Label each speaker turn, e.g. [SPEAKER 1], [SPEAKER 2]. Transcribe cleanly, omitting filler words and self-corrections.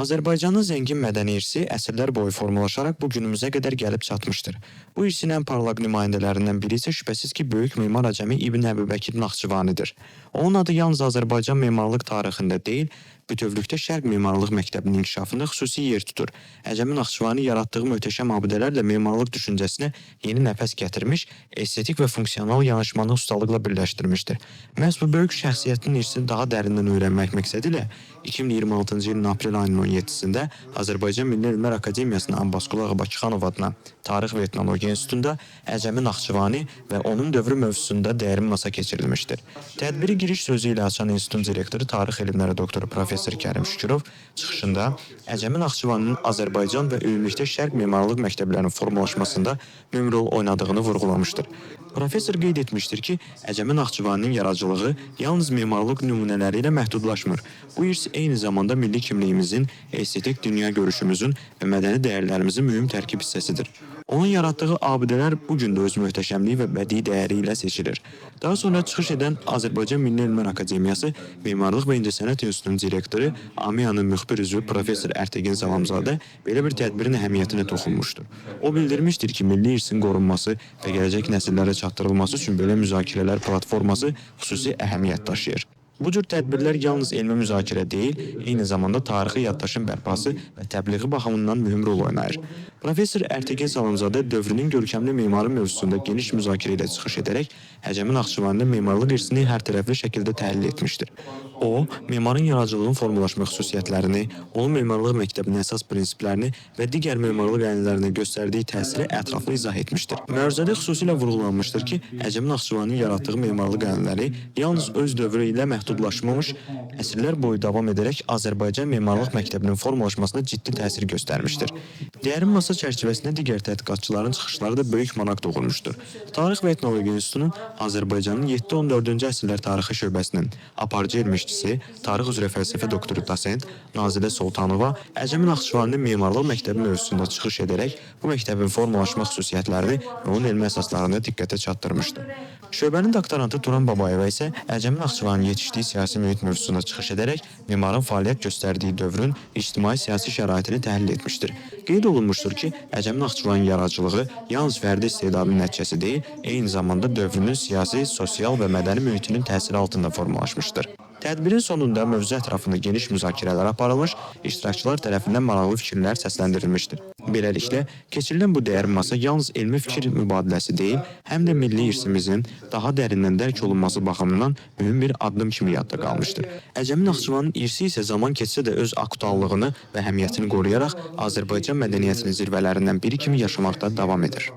[SPEAKER 1] Azərbaycanın zəngin mədəni irsi əsrlər boyu formalaşaraq bu günümüzə qədər gəlib çatmışdır. Bu irsin ən parlaq nümayəndələrindən biri isə şübhəsiz ki, böyük memar Əcəmi İbn Əbubəkir Naxçıvanidir. Onun adı yalnız Azərbaycan memarlıq tarixində deyil, bütövlükdə Şərq memarlıq məktəbinin inkişafında xüsusi yer tutur. Əcəmi Naxçıvani yaratdığı möhtəşəm abidələrlə memarlıq düşüncəsinə yeni nəfəs gətirmiş, estetik və funksional yanaşmanı ustalıqla birləşdirmişdir. Məhz bu böyük şəxsiyyətin irsini daha dərindən öyrənmək məqsədilə 2026-cı ilin aprel ayının 17-sində Azərbaycan Milli Elmlər Akademiyasının Abbasqulu Ağa Bakıxanov adına Tarix və Etnologiya İnstitutunda Əcəmi Naxçıvani və onun dövrü mövzusunda dəyəri masa keçirilmişdir. Tədbiri giriş sözü ilə açan institutun direktoru Tarix elmləri doktoru Professor Kərim Şükürov çıxışında Əcəmi Naxçıvaninin Azərbaycan və ümumilikdə Şərq memarlıq məktəblərinin formalaşmasında mühüm rol oynadığını vurğulamışdır. Professor qeyd etmişdir ki, Əcəmi Naxçıvaninin yaradıcılığı yalnız memarlıq nümunələri ilə məhdudlaşmır. Bu irs eyni zamanda milli kimliyimizin, estetik dünya görüşümüzün və mədəni dəyərlərimizin mühüm tərkib hissəsidir. Onun yaratdığı abidələr bu gün də öz möhtəşəmliyi və bədii dəyəri ilə seçilir. Daha sonra çıxış edən Azərbaycan Milli Elmlər Akademiyası Memarlıq və İncəsənət İnstitutunun direktoru AMİA'nın müxbir üzvü Professor Ərtəgin Salamzadə belə bir tədbirin əhəmiyyətinə toxunmuşdur. O bildirmişdir ki, milli irsin qorunması və gələcək nəsillərə çatdırılması üçün belə müzakirələr platforması xüsusi əhəmiyyət daşıyır. Bu cür tədbirlər yalnız elmi müzakirə deyil, eyni zamanda tarixi yaddaşın bərpası və təbliği baxımından mühüm rol oynayır. Professor Ərtəgin Salamzadə dövrünün görkəmli memarı mövzusunda geniş müzakirə ilə çıxış edərək Əcəmi Naxçıvaninin memarlıq irsini hərtərəfli şəkildə təhlil etmişdir. O, memarın yaradıcılığın formalaşma xüsusiyyətlərini, onun memarlıq məktəbinin əsas prinsiplərini və digər memarlıq ənəllərinə göstərdiyi təsiri ətraflı izah etmişdir. Məruzədə xüsusilə vurğulanmışdır ki, Əcəmi Naxçıvaninin yaratdığı memarlıq ənəlləri yalnız öz dövrü ilə məhdudlaşmamış, əsrlər boyu davam edərək Azərbaycan memarlıq məktəbinin formalaşmasına ciddi təsir göstərmişdir. Dəyərin masa çərçivəsində digər tədqiqatçıların çıxışları da böyük maraq doğurmuşdur. Tarix və Etnologiya İnstitutunun Azərbaycanın 7-14-cü əsrlər tarixi şöbəsinin aparıcı elmçisi, tarix üzrə fəlsəfə doktoru dosent Nazilə Soltanova Əcəmi Naxçıvaninin memarlıq məktəbi mövzusunda çıxış edərək bu məktəbin formalaşma xüsusiyyətlərini və onun elmi əsaslarını diqqətə çatdırmışdı. Şöbənin doktorantı Turan Babayeva isə Əcəmi Naxçıvanın yetişdiyi siyasi mühit mövzusunda çıxış edərək memarın fəaliyyət göstərdiyi dövrün ictimai-siyasi şəraitini təhlil etmişdir. Qeyd olunmuşdur ki, Əcəmi Naxçıvanın yaradıcılığı yalnız fərdi istedadın nəticəsi deyil, eyni zamanda dövrünün siyasi, sosial və mədəni mühitinin təsiri altında formalaşmışdır. Tədbirin sonunda mövzu ətrafında geniş müzakirələr aparılmış, iştirakçılar tərəfindən maraqlı fikirlər səsləndirilmişdir. Beləliklə, keçirilən bu dəyəri masa yalnız elmi fikir mübadiləsi deyil, həm də milli irsimizin daha dərindən dərk olunması baxımından mühüm bir addım kimi yadda qalmışdır. Əcəmi Naxçıvanın irsi isə zaman keçsə də öz aktuallığını və əhəmiyyətini qoruyaraq Azərbaycan mədəniyyətinin zirvələrindən biri kimi yaşamaqda davam edir.